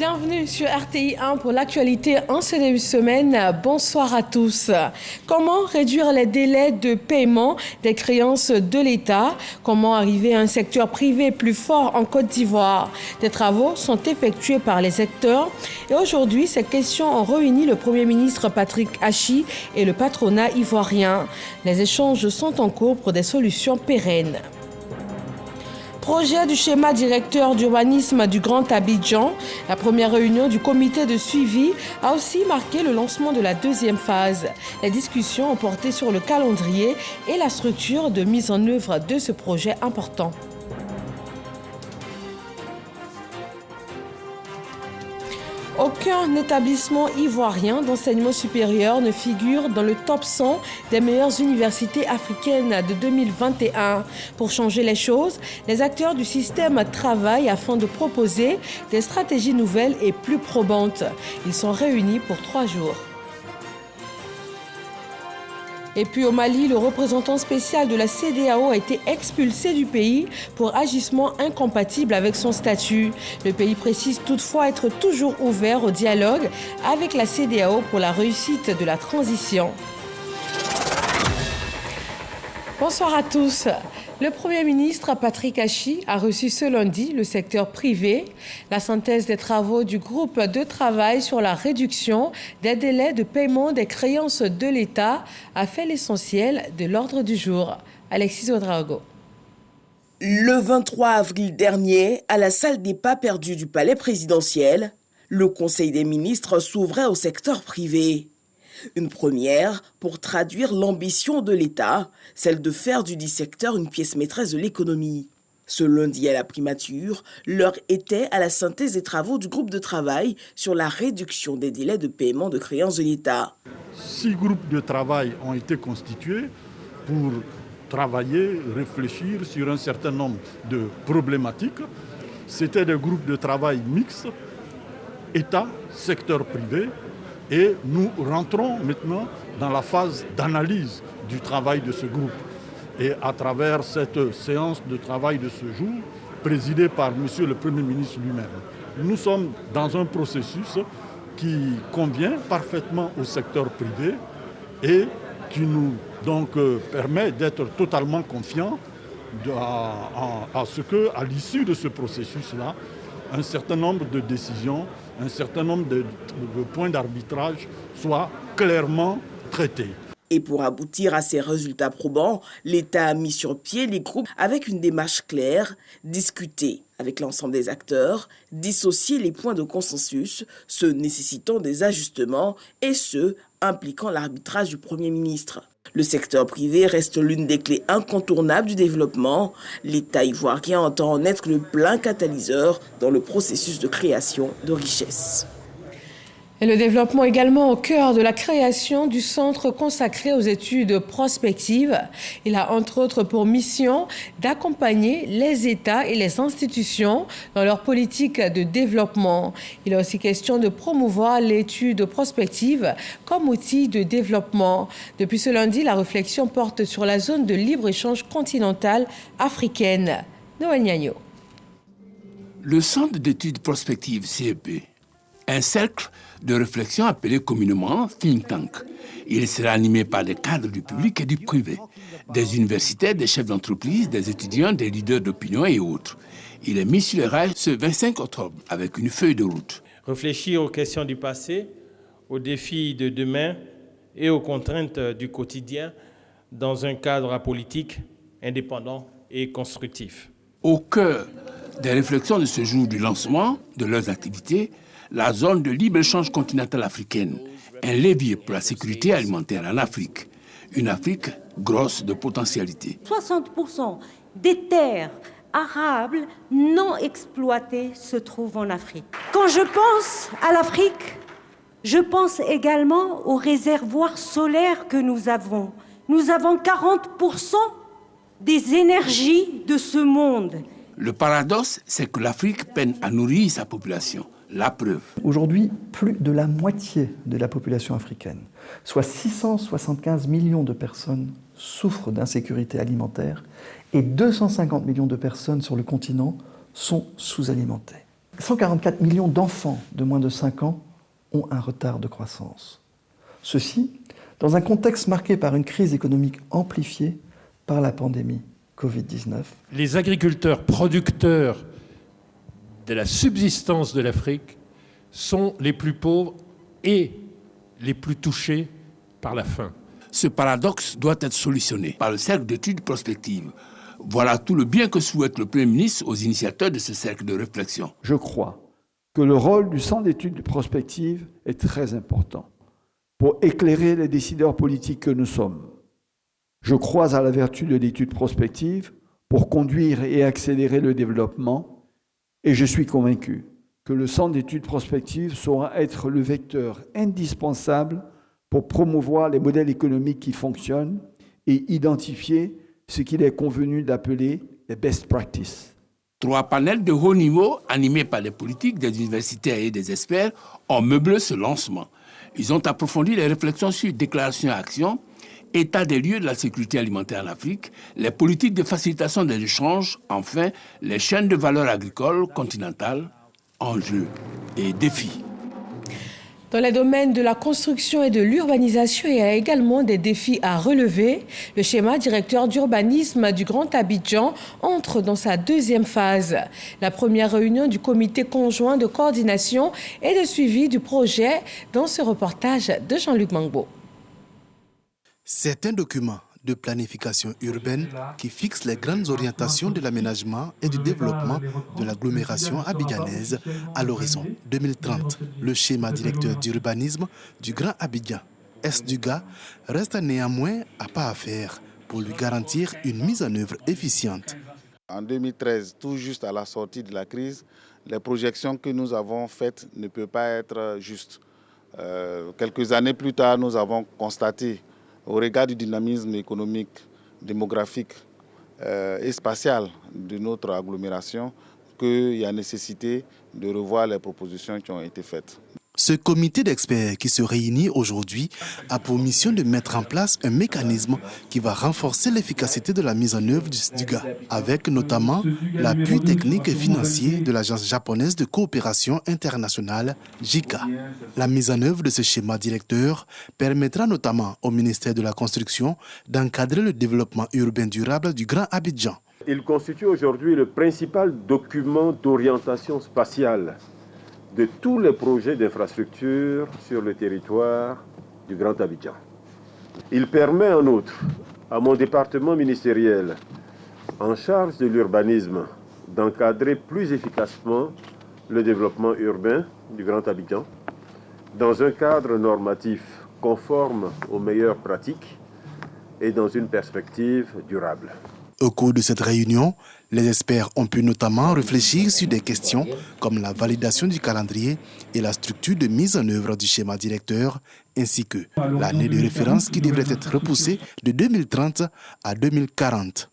Bienvenue sur RTI 1 pour l'actualité en ce début de semaine. Bonsoir à tous. Comment réduire les délais de paiement des créances de l'État? Comment arriver à un secteur privé plus fort en Côte d'Ivoire? Des travaux sont effectués par les acteurs. Et aujourd'hui, ces questions ont réuni le Premier ministre Patrick Achi et le patronat ivoirien. Les échanges sont en cours pour des solutions pérennes. Projet du schéma directeur d'urbanisme du Grand Abidjan, la première réunion du comité de suivi a aussi marqué le lancement de la deuxième phase. Les discussions ont porté sur le calendrier et la structure de mise en œuvre de ce projet important. Aucun établissement ivoirien d'enseignement supérieur ne figure dans le top 100 des meilleures universités africaines de 2021. Pour changer les choses, les acteurs du système travaillent afin de proposer des stratégies nouvelles et plus probantes. Ils sont réunis pour 3 jours. Et puis au Mali, le représentant spécial de la CEDEAO a été expulsé du pays pour agissement incompatible avec son statut. Le pays précise toutefois être toujours ouvert au dialogue avec la CEDEAO pour la réussite de la transition. Bonsoir à tous. Le Premier ministre Patrick Achi a reçu ce lundi le secteur privé. La synthèse des travaux du groupe de travail sur la réduction des délais de paiement des créances de l'État a fait l'essentiel de l'ordre du jour. Alexis Ouedraogo. Le 23 avril dernier, à la salle des pas perdus du palais présidentiel, le Conseil des ministres s'ouvrait au secteur privé. Une première pour traduire l'ambition de l'État, celle de faire du dit secteur une pièce maîtresse de l'économie. Ce lundi à la primature, l'heure était à la synthèse des travaux du groupe de travail sur la réduction des délais de paiement de créances de l'État. 6 groupes de travail ont été constitués pour travailler, réfléchir sur un certain nombre de problématiques. C'était des groupes de travail mixtes, État, secteur privé. Et nous rentrons maintenant dans la phase d'analyse du travail de ce groupe. Et à travers cette séance de travail de ce jour, présidée par M. le Premier ministre lui-même, nous sommes dans un processus qui convient parfaitement au secteur privé et qui nous donc permet d'être totalement confiants à ce qu'à l'issue de ce processus-là, un certain nombre de décisions, un certain nombre de points d'arbitrage soient clairement traités. Et pour aboutir à ces résultats probants, l'État a mis sur pied les groupes avec une démarche claire, discuter avec l'ensemble des acteurs, dissocier les points de consensus, ceux nécessitant des ajustements et ceux impliquant l'arbitrage du Premier ministre. Le secteur privé reste l'une des clés incontournables du développement. L'État ivoirien entend en être le plein catalyseur dans le processus de création de richesses. Et le développement également au cœur de la création du centre consacré aux études prospectives. Il a entre autres pour mission d'accompagner les États et les institutions dans leur politique de développement. Il est aussi question de promouvoir l'étude prospective comme outil de développement. Depuis ce lundi, la réflexion porte sur la zone de libre-échange continentale africaine. Noël Niagno. Le centre d'études prospectives CEP, un cercle de réflexion appelé communément think tank. Il sera animé par des cadres du public et du privé, des universitaires, des chefs d'entreprise, des étudiants, des leaders d'opinion et autres. Il est mis sur les rails ce 25 octobre avec une feuille de route. Réfléchir aux questions du passé, aux défis de demain et aux contraintes du quotidien dans un cadre apolitique, indépendant et constructif. Au cœur des réflexions de ce jour du lancement de leurs activités, la zone de libre-échange continentale africaine, un levier pour la sécurité alimentaire en Afrique. Une Afrique grosse de potentialités. 60% des terres arables non exploitées se trouvent en Afrique. Quand je pense à l'Afrique, je pense également aux réservoirs solaires que nous avons. Nous avons 40% des énergies de ce monde. Le paradoxe, c'est que l'Afrique peine à nourrir sa population. La preuve. Aujourd'hui, plus de la moitié de la population africaine, soit 675 millions de personnes, souffrent d'insécurité alimentaire et 250 millions de personnes sur le continent sont sous-alimentées. 144 millions d'enfants de moins de 5 ans ont un retard de croissance. Ceci dans un contexte marqué par une crise économique amplifiée par la pandémie Covid-19. Les agriculteurs producteurs de la subsistance de l'Afrique sont les plus pauvres et les plus touchés par la faim. Ce paradoxe doit être solutionné par le cercle d'études prospectives. Voilà tout le bien que souhaite le Premier ministre aux initiateurs de ce cercle de réflexion. Je crois que le rôle du Centre d'études prospectives est très important pour éclairer les décideurs politiques que nous sommes. Je crois à la vertu de l'étude prospective pour conduire et accélérer le développement et je suis convaincu que le Centre d'études prospectives saura être le vecteur indispensable pour promouvoir les modèles économiques qui fonctionnent et identifier ce qu'il est convenu d'appeler les best practices. 3 panels de haut niveau, animés par des politiques, des universités et des experts, ont meublé ce lancement. Ils ont approfondi les réflexions sur déclaration et action, état des lieux de la sécurité alimentaire en Afrique, les politiques de facilitation des échanges, enfin, les chaînes de valeur agricole continentales, enjeux et défis. Dans les domaines de la construction et de l'urbanisation, il y a également des défis à relever. Le schéma directeur d'urbanisme du Grand Abidjan entre dans sa 2e phase. La première réunion du comité conjoint de coordination et de suivi du projet dans ce reportage de Jean-Luc Mangbo. C'est un document de planification urbaine qui fixe les grandes orientations de l'aménagement et du développement de l'agglomération abidjanaise à l'horizon 2030. Le schéma directeur d'urbanisme du Grand Abidjan, SDUGA, reste néanmoins à pas à faire pour lui garantir une mise en œuvre efficiente. En 2013, tout juste à la sortie de la crise, les projections que nous avons faites ne peuvent pas être justes. Quelques années plus tard, nous avons constaté, au regard du dynamisme économique, démographique et spatial de notre agglomération, qu'il y a nécessité de revoir les propositions qui ont été faites. Ce comité d'experts qui se réunit aujourd'hui a pour mission de mettre en place un mécanisme qui va renforcer l'efficacité de la mise en œuvre du SDUGA, avec notamment l'appui technique et financier de l'Agence japonaise de coopération internationale, JICA. La mise en œuvre de ce schéma directeur permettra notamment au ministère de la Construction d'encadrer le développement urbain durable du Grand Abidjan. Il constitue aujourd'hui le principal document d'orientation spatiale de tous les projets d'infrastructure sur le territoire du Grand Abidjan. Il permet en outre à mon département ministériel en charge de l'urbanisme d'encadrer plus efficacement le développement urbain du Grand Abidjan dans un cadre normatif conforme aux meilleures pratiques et dans une perspective durable. Au cours de cette réunion, les experts ont pu notamment réfléchir sur des questions comme la validation du calendrier et la structure de mise en œuvre du schéma directeur, ainsi que l'année de référence qui devrait être repoussée de 2030 à 2040.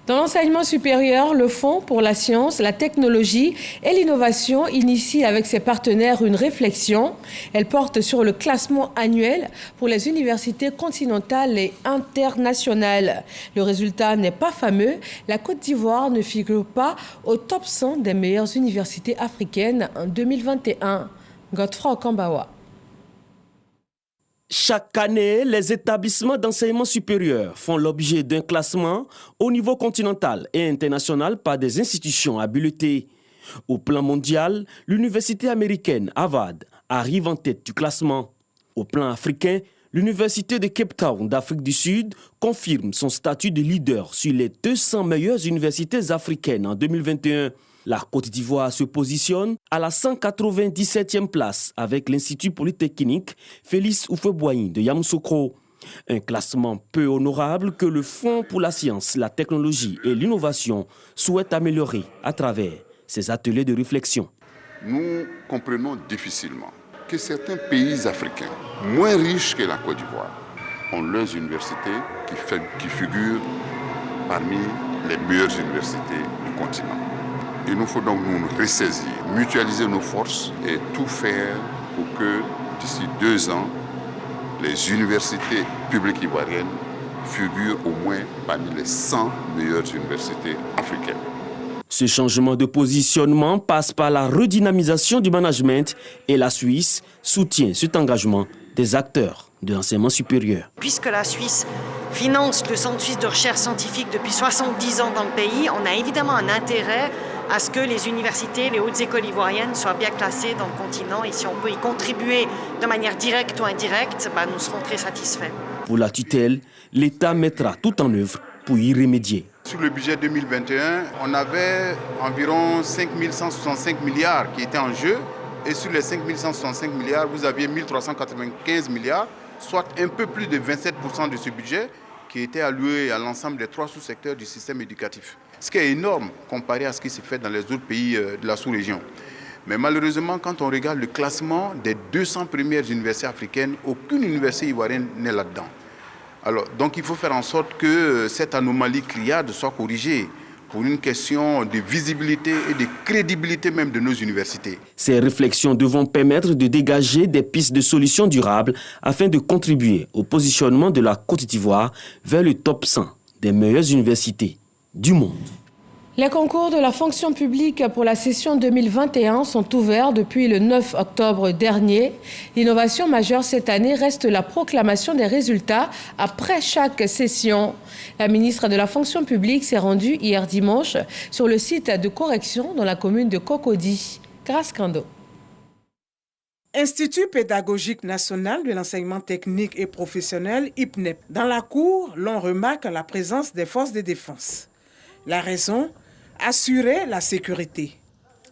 Dans l'enseignement supérieur, le Fonds pour la science, la technologie et l'innovation initie avec ses partenaires une réflexion. Elle porte sur le classement annuel pour les universités continentales et internationales. Le résultat n'est pas fameux. La Côte d'Ivoire ne figure pas au top 100 des meilleures universités africaines en 2021. Godefroy Okambawa. Chaque année, les établissements d'enseignement supérieur font l'objet d'un classement au niveau continental et international par des institutions habilitées. Au plan mondial, l'université américaine Harvard arrive en tête du classement. Au plan africain, l'université de Cape Town d'Afrique du Sud confirme son statut de leader sur les 200 meilleures universités africaines en 2021. La Côte d'Ivoire se positionne à la 197e place avec l'Institut Polytechnique Félix Houphouët-Boigny de Yamoussoukro. Un classement peu honorable que le Fonds pour la science, la technologie et l'innovation souhaite améliorer à travers ses ateliers de réflexion. Nous comprenons difficilement que certains pays africains, moins riches que la Côte d'Ivoire, ont leurs universités qui figurent parmi les meilleures universités du continent. Il nous faut donc nous ressaisir, mutualiser nos forces et tout faire pour que d'ici 2 ans, les universités publiques ivoiriennes figurent au moins parmi les 100 meilleures universités africaines. Ce changement de positionnement passe par la redynamisation du management et la Suisse soutient cet engagement des acteurs de l'enseignement supérieur. Puisque la Suisse finance le Centre suisse de recherche scientifique depuis 70 ans dans le pays, on a évidemment un intérêt à ce que les universités, les hautes écoles ivoiriennes soient bien classées dans le continent. Et si on peut y contribuer de manière directe ou indirecte, nous serons très satisfaits. Pour la tutelle, l'État mettra tout en œuvre pour y remédier. Sur le budget 2021, on avait environ 5 165 milliards qui étaient en jeu. Et sur les 5 165 milliards, vous aviez 1 395 milliards, soit un peu plus de 27% de ce budget qui était alloué à l'ensemble des 3 sous-secteurs du système éducatif. Ce qui est énorme comparé à ce qui s'est fait dans les autres pays de la sous-région. Mais malheureusement, quand on regarde le classement des 200 premières universités africaines, aucune université ivoirienne n'est là-dedans. Alors, donc il faut faire en sorte que cette anomalie criarde soit corrigée pour une question de visibilité et de crédibilité même de nos universités. Ces réflexions devront permettre de dégager des pistes de solutions durables afin de contribuer au positionnement de la Côte d'Ivoire vers le top 100 des meilleures universités du monde. Les concours de la fonction publique pour la session 2021 sont ouverts depuis le 9 octobre dernier. L'innovation majeure cette année reste la proclamation des résultats après chaque session. La ministre de la fonction publique s'est rendue hier dimanche sur le site de correction dans la commune de Cocody. Grâce Kando. Institut pédagogique national de l'enseignement technique et professionnel, IPNEP. Dans la cour, l'on remarque la présence des forces de défense. La raison ? Assurer la sécurité.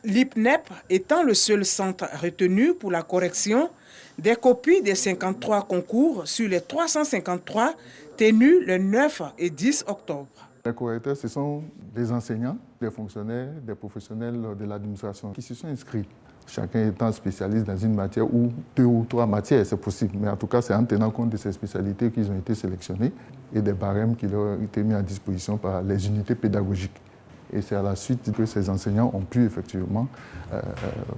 L'IPNEP étant le seul centre retenu pour la correction des copies des 53 concours sur les 353 tenus le 9 et 10 octobre. Les correcteurs, ce sont des enseignants, des fonctionnaires, des professionnels de l'administration qui se sont inscrits. Chacun étant spécialiste dans une matière ou 2 ou 3 matières, c'est possible. Mais en tout cas, c'est en tenant compte de ces spécialités qu'ils ont été sélectionnés et des barèmes qui leur ont été mis à disposition par les unités pédagogiques. Et c'est à la suite que ces enseignants ont pu effectivement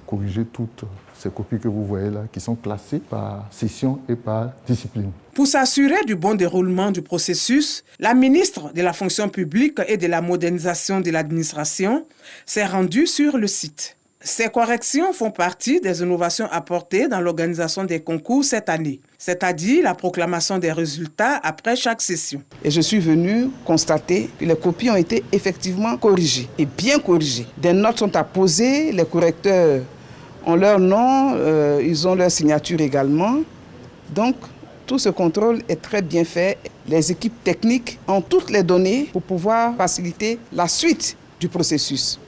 corriger toutes ces copies que vous voyez là, qui sont classées par session et par discipline. Pour s'assurer du bon déroulement du processus, la ministre de la fonction publique et de la modernisation de l'administration s'est rendue sur le site. Ces corrections font partie des innovations apportées dans l'organisation des concours cette année, c'est-à-dire la proclamation des résultats après chaque session. Et je suis venu constater que les copies ont été effectivement corrigées, et bien corrigées. Des notes sont apposées, les correcteurs ont leur nom, ils ont leur signature également. Donc, tout ce contrôle est très bien fait. Les équipes techniques ont toutes les données pour pouvoir faciliter la suite du processus,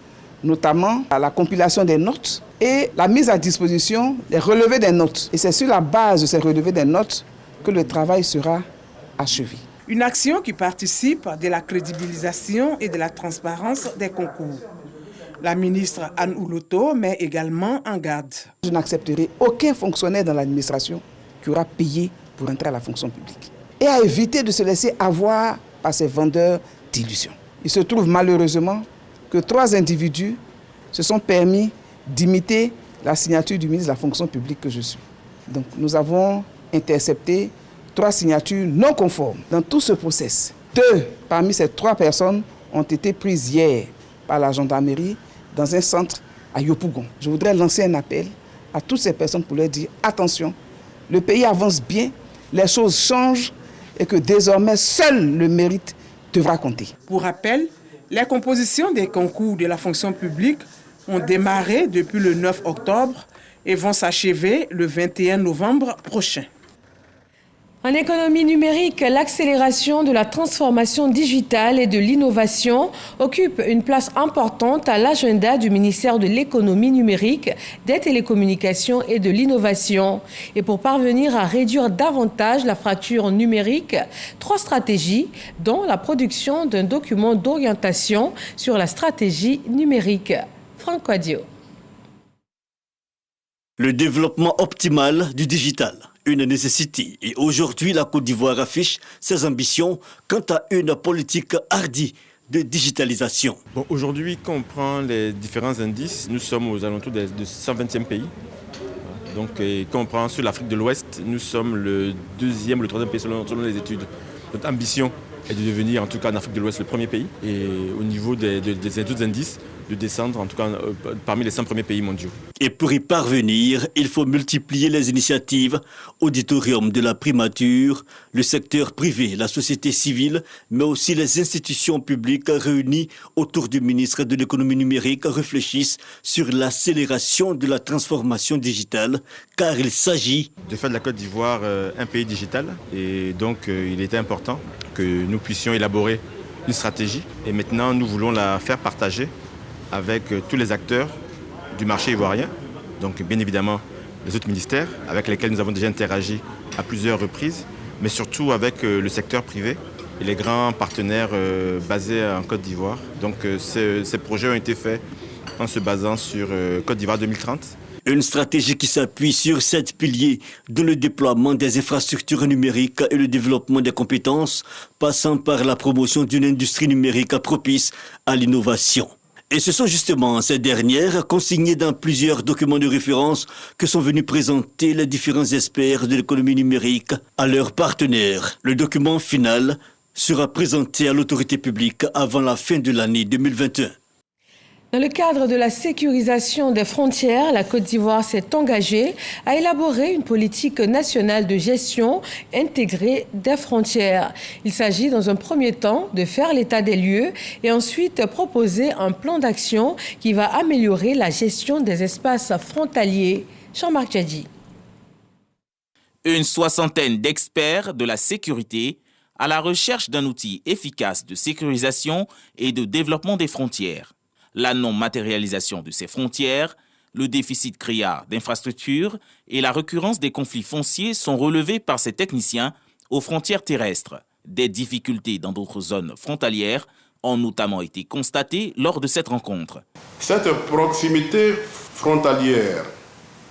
notamment à la compilation des notes et la mise à disposition des relevés des notes. Et c'est sur la base de ces relevés des notes que le travail sera achevé. Une action qui participe de la crédibilisation et de la transparence des concours. La ministre Anne Ouloto met également en garde. Je n'accepterai aucun fonctionnaire dans l'administration qui aura payé pour entrer à la fonction publique. Et à éviter de se laisser avoir par ces vendeurs d'illusions. Il se trouve malheureusement que 3 individus se sont permis d'imiter la signature du ministre de la fonction publique que je suis. Donc nous avons intercepté 3 signatures non conformes dans tout ce process. 2 parmi ces 3 personnes ont été prises hier par la gendarmerie dans un centre à Yopougon. Je voudrais lancer un appel à toutes ces personnes pour leur dire attention, le pays avance bien, les choses changent et que désormais seul le mérite devra compter. Pour rappel, les compositions des concours de la fonction publique ont démarré depuis le 9 octobre et vont s'achever le 21 novembre prochain. En économie numérique, l'accélération de la transformation digitale et de l'innovation occupe une place importante à l'agenda du ministère de l'économie numérique, des télécommunications et de l'innovation. Et pour parvenir à réduire davantage la fracture numérique, 3 stratégies, dont la production d'un document d'orientation sur la stratégie numérique. Franck Quadio. Le développement optimal du digital, une nécessité. Et aujourd'hui, la Côte d'Ivoire affiche ses ambitions quant à une politique hardie de digitalisation. Bon, aujourd'hui, quand on prend les différents indices, nous sommes aux alentours de 120e pays. Donc, quand on prend sur l'Afrique de l'Ouest, nous sommes le 2e ou le 3e pays selon les études. Notre ambition est de devenir, en tout cas en Afrique de l'Ouest, le premier pays. Et au niveau des autres indices, de descendre, en tout cas parmi les 100 premiers pays mondiaux. Et pour y parvenir, il faut multiplier les initiatives, auditorium de la primature, le secteur privé, la société civile, mais aussi les institutions publiques réunies autour du ministre de l'économie numérique réfléchissent sur l'accélération de la transformation digitale, car il s'agit de faire de la Côte d'Ivoire un pays digital. Et donc il était important que nous puissions élaborer une stratégie. Et maintenant, nous voulons la faire partager avec tous les acteurs du marché ivoirien, donc bien évidemment les autres ministères avec lesquels nous avons déjà interagi à plusieurs reprises, mais surtout avec le secteur privé et les grands partenaires basés en Côte d'Ivoire. Donc ces projets ont été faits en se basant sur Côte d'Ivoire 2030. Une stratégie qui s'appuie sur 7 piliers, dont le déploiement des infrastructures numériques et le développement des compétences, passant par la promotion d'une industrie numérique propice à l'innovation. Et ce sont justement ces dernières, consignées dans plusieurs documents de référence, que sont venus présenter les différents experts de l'économie numérique à leurs partenaires. Le document final sera présenté à l'autorité publique avant la fin de l'année 2021. Dans le cadre de la sécurisation des frontières, la Côte d'Ivoire s'est engagée à élaborer une politique nationale de gestion intégrée des frontières. Il s'agit dans un premier temps de faire l'état des lieux et ensuite proposer un plan d'action qui va améliorer la gestion des espaces frontaliers. Jean-Marc Djadji. Une soixantaine d'experts de la sécurité à la recherche d'un outil efficace de sécurisation et de développement des frontières. La non-matérialisation de ces frontières, le déficit criard d'infrastructures et la récurrence des conflits fonciers sont relevés par ces techniciens aux frontières terrestres. Des difficultés dans d'autres zones frontalières ont notamment été constatées lors de cette rencontre. Cette proximité frontalière,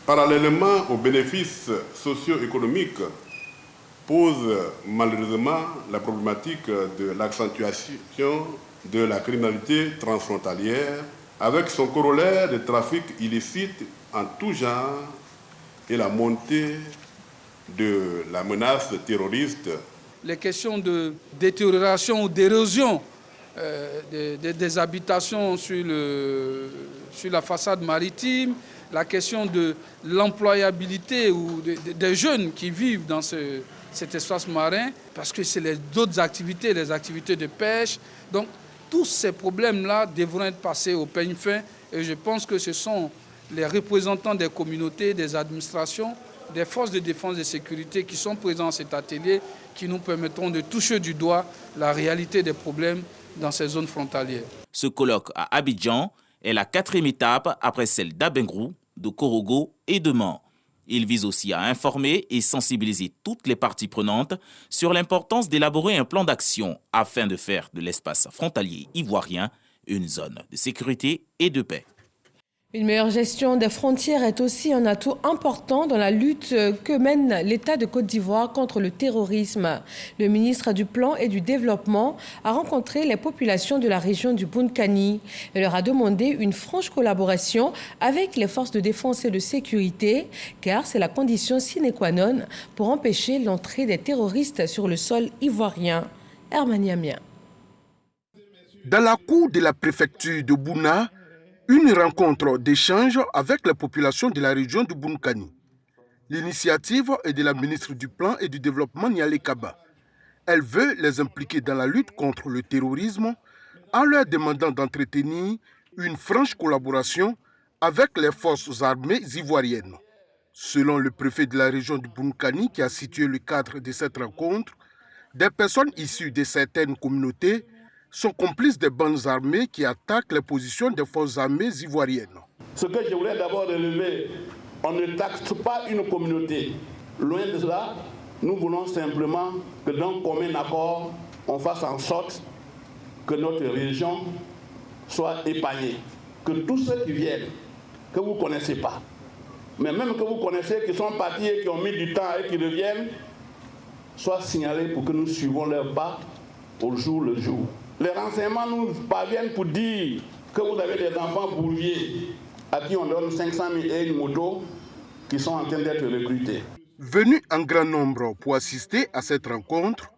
parallèlement aux bénéfices socio-économiques, pose malheureusement la problématique de l'accentuation de la criminalité transfrontalière, avec son corollaire de trafic illicite en tout genre et la montée de la menace terroriste. Les questions de détérioration ou d'érosion des habitations sur la façade maritime, la question de l'employabilité ou des jeunes qui vivent dans cet espace marin, parce que c'est d'autres activités, les activités de pêche. Donc, tous ces problèmes-là devront être passés au peigne fin et je pense que ce sont les représentants des communautés, des administrations, des forces de défense et de sécurité qui sont présents à cet atelier qui nous permettront de toucher du doigt la réalité des problèmes dans ces zones frontalières. Ce colloque à Abidjan est la 4e étape après celle d'Abengrou, de Korogo et de Mans. Il vise aussi à informer et sensibiliser toutes les parties prenantes sur l'importance d'élaborer un plan d'action afin de faire de l'espace frontalier ivoirien une zone de sécurité et de paix. Une meilleure gestion des frontières est aussi un atout important dans la lutte que mène l'État de Côte d'Ivoire contre le terrorisme. Le ministre du Plan et du Développement a rencontré les populations de la région du Boun-Kani et leur a demandé une franche collaboration avec les forces de défense et de sécurité, car c'est la condition sine qua non pour empêcher l'entrée des terroristes sur le sol ivoirien. Hermania Mia. Dans la cour de la préfecture de Bouna, une rencontre d'échange avec la population de la région de Boun-Kani. L'initiative est de la ministre du Plan et du Développement, Nialé Kaba. Elle veut les impliquer dans la lutte contre le terrorisme en leur demandant d'entretenir une franche collaboration avec les forces armées ivoiriennes. Selon le préfet de la région de Boun-Kani qui a situé le cadre de cette rencontre, des personnes issues de certaines communautés sont complices des bandes armées qui attaquent les positions des forces armées ivoiriennes. Ce que je voulais d'abord relever, on ne taxe pas une communauté. Loin de cela, nous voulons simplement que d'un commun accord, on fasse en sorte que notre région soit épargnée. Que tous ceux qui viennent, que vous ne connaissez pas, mais même que vous connaissez, qui sont partis et qui ont mis du temps et qui reviennent, soient signalés pour que nous suivons leur pas au jour le jour. Les renseignements nous parviennent pour dire que vous avez des enfants bourriers à qui on donne 500 000 et une moto qui sont en train d'être recrutés. Venus en grand nombre pour assister à cette rencontre,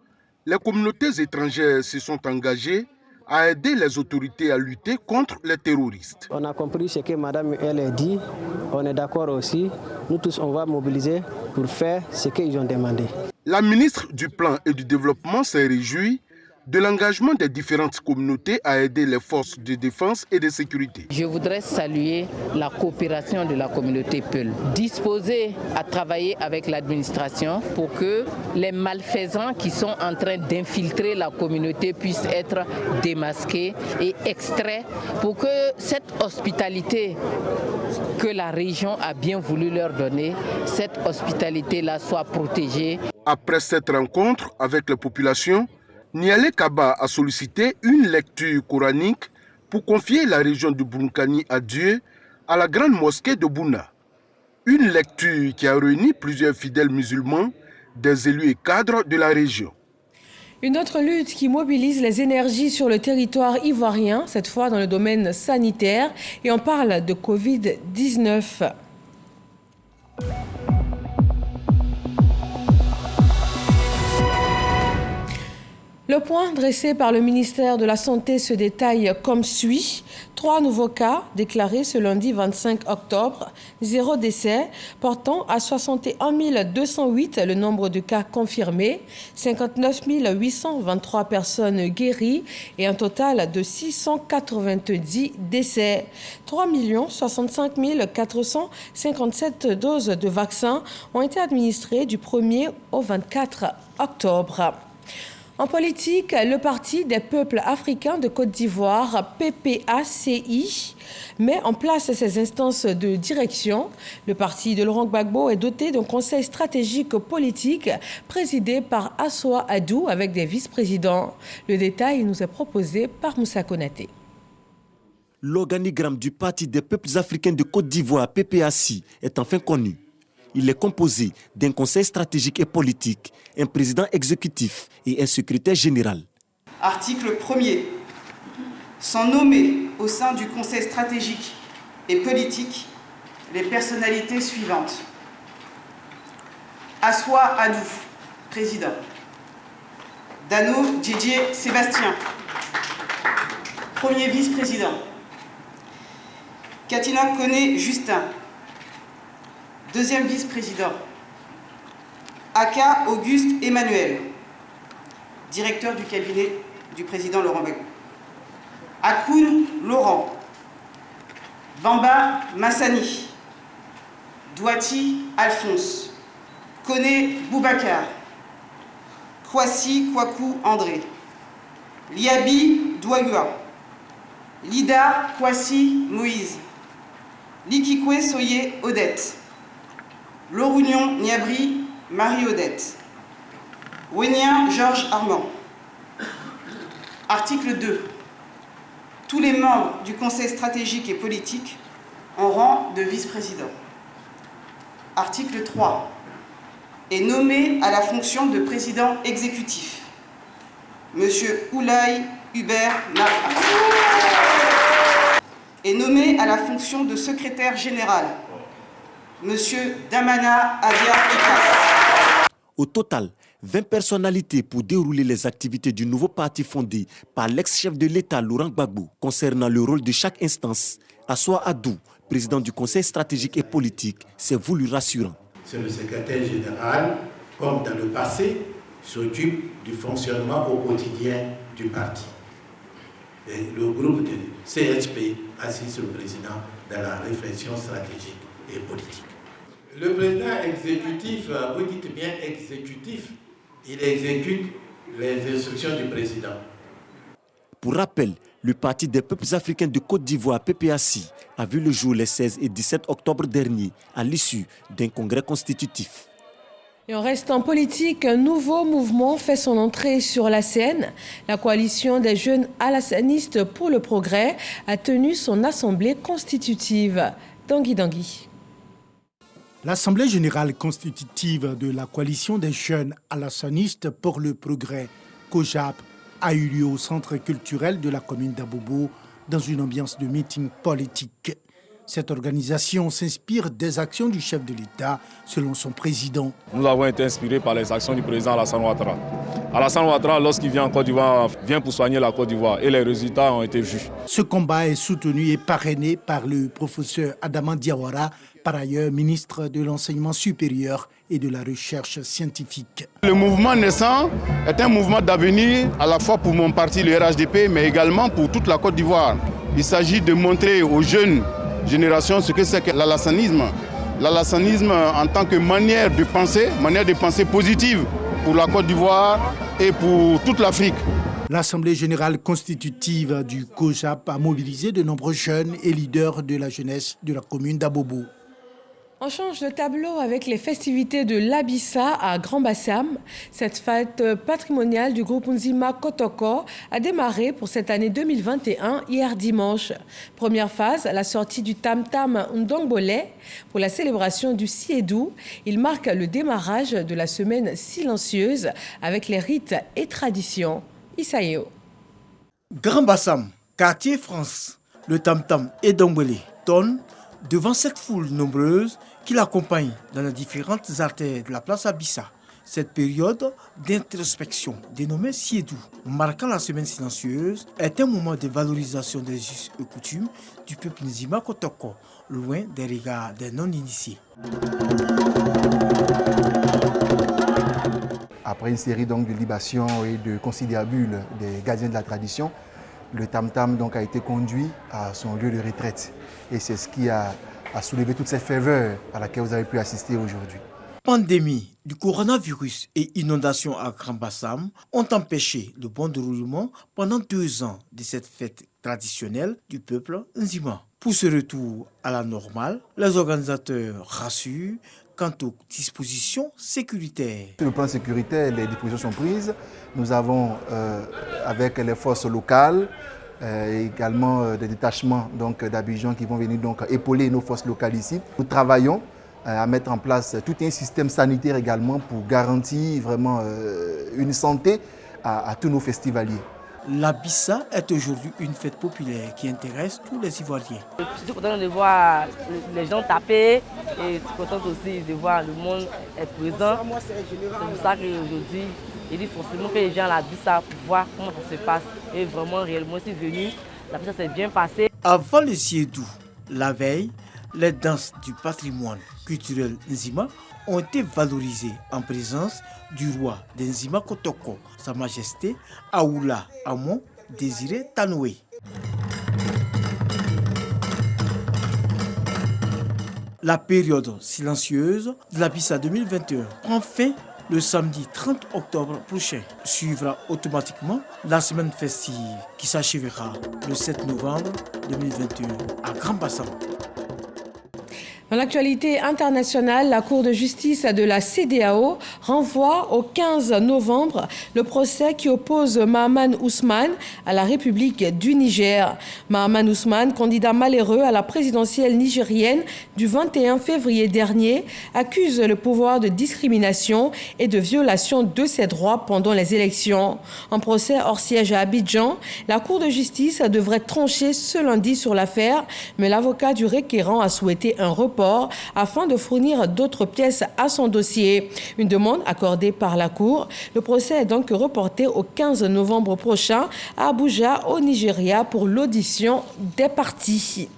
les communautés étrangères se sont engagées à aider les autorités à lutter contre les terroristes. On a compris ce que Madame elle a dit, on est d'accord aussi. Nous tous, on va mobiliser pour faire ce qu'ils ont demandé. La ministre du Plan et du Développement s'est réjouie de l'engagement des différentes communautés à aider les forces de défense et de sécurité. Je voudrais saluer la coopération de la communauté Peul, disposée à travailler avec l'administration pour que les malfaisants qui sont en train d'infiltrer la communauté puissent être démasqués et extraits pour que cette hospitalité que la région a bien voulu leur donner, cette hospitalité-là soit protégée. Après cette rencontre avec les populations, Nialé Kaba a sollicité une lecture coranique pour confier la région de Bunkani à Dieu à la grande mosquée de Bouna. Une lecture qui a réuni plusieurs fidèles musulmans, des élus et cadres de la région. Une autre lutte qui mobilise les énergies sur le territoire ivoirien, cette fois dans le domaine sanitaire, et on parle de Covid-19. Le point dressé par le ministère de la Santé se détaille comme suit. 3 nouveaux cas déclarés ce lundi 25 octobre, 0 décès, portant à 61 208 le nombre de cas confirmés, 59 823 personnes guéries et un total de 690 décès. 3 65 457 doses de vaccins ont été administrées du 1er au 24 octobre. En politique, le Parti des peuples africains de Côte d'Ivoire, PPACI, met en place ses instances de direction. Le parti de Laurent Gbagbo est doté d'un conseil stratégique politique présidé par Assoa Adou avec des vice-présidents. Le détail nous est proposé par Moussa Konaté. L'organigramme du Parti des peuples africains de Côte d'Ivoire, PPACI, est enfin connu. Il est composé d'un conseil stratégique et politique, un président exécutif et un secrétaire général. Article 1er. Sont nommés au sein du conseil stratégique et politique les personnalités suivantes. Assoa Adou, président. Dano Didier Sébastien, premier vice-président. Katina Koné Justin, deuxième vice-président. Aka Auguste Emmanuel, directeur du cabinet du président Laurent Gbagbo. Akoun Laurent, Bamba Massani, Douati Alphonse, Koné Boubacar, Kwasi Kwaku André, Liabi Douagua, Lida Kwasi Moïse, Likikwe Soye Odette, Lorunion Niabri Marie-Odette, Wenien Georges Armand. Article 2. Tous les membres du Conseil stratégique et politique en rang de vice-président. Article 3. Est nommé à la fonction de président exécutif Monsieur Oulaye Hubert Nabra. Est nommé à la fonction de secrétaire général Monsieur Damana Abia Ekas. Au total, 20 personnalités pour dérouler les activités du nouveau parti fondé par l'ex-chef de l'État Laurent Gbagbo concernant le rôle de chaque instance. Assoa Adou, président du Conseil stratégique et politique, s'est voulu rassurant. C'est le secrétaire général, comme dans le passé, s'occupe du fonctionnement au quotidien du parti. Et le groupe de CSP assiste le président dans la réflexion stratégique et politique. Le président exécutif, vous dites bien exécutif, il exécute les instructions du président. Pour rappel, le Parti des peuples africains de Côte d'Ivoire, PPACI, a vu le jour les 16 et 17 octobre dernier à l'issue d'un congrès constitutif. Et on reste en politique, un nouveau mouvement fait son entrée sur la scène. La coalition des jeunes alassanistes pour le progrès a tenu son assemblée constitutive. Dangui. L'Assemblée générale constitutive de la coalition des jeunes alassanistes pour le progrès, COJAP, a eu lieu au centre culturel de la commune d'Abobo dans une ambiance de meeting politique. Cette organisation s'inspire des actions du chef de l'État, selon son président. Nous avons été inspirés par les actions du président Alassane Ouattara. Alassane Ouattara, lorsqu'il vient en Côte d'Ivoire, vient pour soigner la Côte d'Ivoire et les résultats ont été vus. Ce combat est soutenu et parrainé par le professeur Adama Diawara, par ailleurs ministre de l'Enseignement supérieur et de la Recherche scientifique. Le mouvement naissant est un mouvement d'avenir à la fois pour mon parti, le RHDP, mais également pour toute la Côte d'Ivoire. Il s'agit de montrer aux jeunes générations ce que c'est que l'alasanisme. L'alasanisme en tant que manière de penser positive pour la Côte d'Ivoire et pour toute l'Afrique. L'Assemblée générale constitutive du COJAP a mobilisé de nombreux jeunes et leaders de la jeunesse de la commune d'Abobo. On change de tableau avec les festivités de l'Abissa à Grand Bassam. Cette fête patrimoniale du groupe Nzima Kotoko a démarré pour cette année 2021 hier dimanche. Première phase, la sortie du tam-tam Ndongbole pour la célébration du Siedou. Il marque le démarrage de la semaine silencieuse avec les rites et traditions. Isaïo. Grand Bassam, quartier France, le tam-tam et Ndongbole tonne devant cette foule nombreuse qui l'accompagne dans les différentes artères de la place Abissa. Cette période d'introspection, dénommée Siedou, marquant la semaine silencieuse, est un moment de valorisation des us et coutumes du peuple Nzima Kotoko, loin des regards des non-initiés. Après une série donc de libations et de conciliabules des gardiens de la tradition, le tam-tam donc a été conduit à son lieu de retraite. Et c'est ce qui a soulevé toute cette ferveur à laquelle vous avez pu assister aujourd'hui. Pandémie du coronavirus et inondations à Grand Bassam ont empêché le bon déroulement pendant 2 ans de cette fête traditionnelle du peuple Nzima. Pour ce retour à la normale, les organisateurs rassurent quant aux dispositions sécuritaires. Sur le plan sécuritaire, les dispositions sont prises. Nous avons, avec les forces locales, également des détachements d'Abidjan qui vont venir épauler nos forces locales ici. Nous travaillons à mettre en place tout un système sanitaire également pour garantir vraiment une santé à tous nos festivaliers. L'Abissa est aujourd'hui une fête populaire qui intéresse tous les Ivoiriens. Je suis content de voir les gens taper et je suis content aussi de voir le monde être présent. C'est pour ça qu'aujourd'hui, il dit forcément que les gens à l'Abissa pour voir comment ça se passe. Et vraiment, réellement, c'est venu. L'Abissa s'est bien passé. Avant le Siedou, la veille, les danses du patrimoine culturel Nzima ont été valorisées en présence du roi de Nzima Kotoko, Sa Majesté Aoula Amon Désiré Tanoué. La période silencieuse de l'Abissa 2021 prend fin le samedi 30 octobre prochain. Suivra automatiquement la semaine festive qui s'achèvera le 7 novembre 2021 à Grand Bassam. Dans l'actualité internationale, la Cour de justice de la CEDEAO renvoie au 15 novembre le procès qui oppose Mahaman Ousmane à la République du Niger. Mahaman Ousmane, candidat malheureux à la présidentielle nigérienne du 21 février dernier, accuse le pouvoir de discrimination et de violation de ses droits pendant les élections. En procès hors siège à Abidjan, la Cour de justice devrait trancher ce lundi sur l'affaire, mais l'avocat du requérant a souhaité un report afin de fournir d'autres pièces à son dossier. Une demande accordée par la Cour. Le procès est donc reporté au 15 novembre prochain à Abuja, au Nigeria, pour l'audition des parties.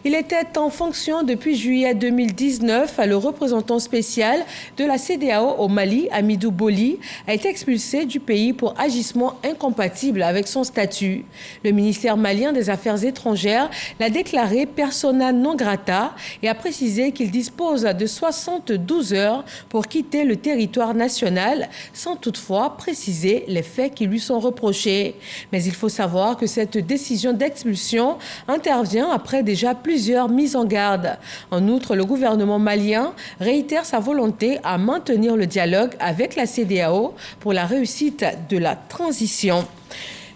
Il était en fonction depuis juillet 2019. Le représentant spécial de la CEDEAO au Mali, Amidou Boli, a été expulsé du pays pour agissement incompatible avec son statut. Le ministère malien des Affaires étrangères l'a déclaré persona non grata et a précisé qu'il dispose de 72 heures pour quitter le territoire national, sans toutefois préciser les faits qui lui sont reprochés. Mais il faut savoir que cette décision d'expulsion intervient après déjà plusieurs mises en garde. En outre, le gouvernement malien réitère sa volonté à maintenir le dialogue avec la CEDEAO pour la réussite de la transition.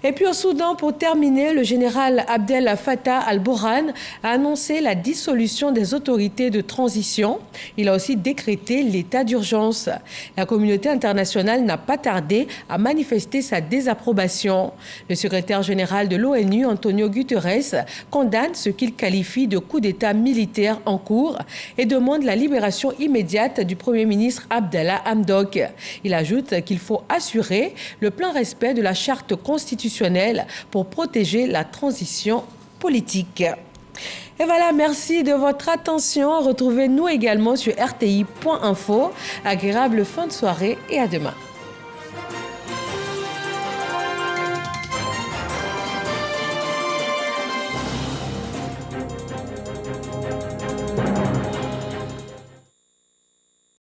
Et puis au Soudan, pour terminer, le général Abdel Fattah al-Burhan a annoncé la dissolution des autorités de transition. Il a aussi décrété l'état d'urgence. La communauté internationale n'a pas tardé à manifester sa désapprobation. Le secrétaire général de l'ONU, Antonio Guterres, condamne ce qu'il qualifie de coup d'État militaire en cours et demande la libération immédiate du Premier ministre Abdallah Hamdok. Il ajoute qu'il faut assurer le plein respect de la charte constitutionnelle pour protéger la transition politique. Et voilà, merci de votre attention. Retrouvez-nous également sur rti.info. Agréable fin de soirée et à demain.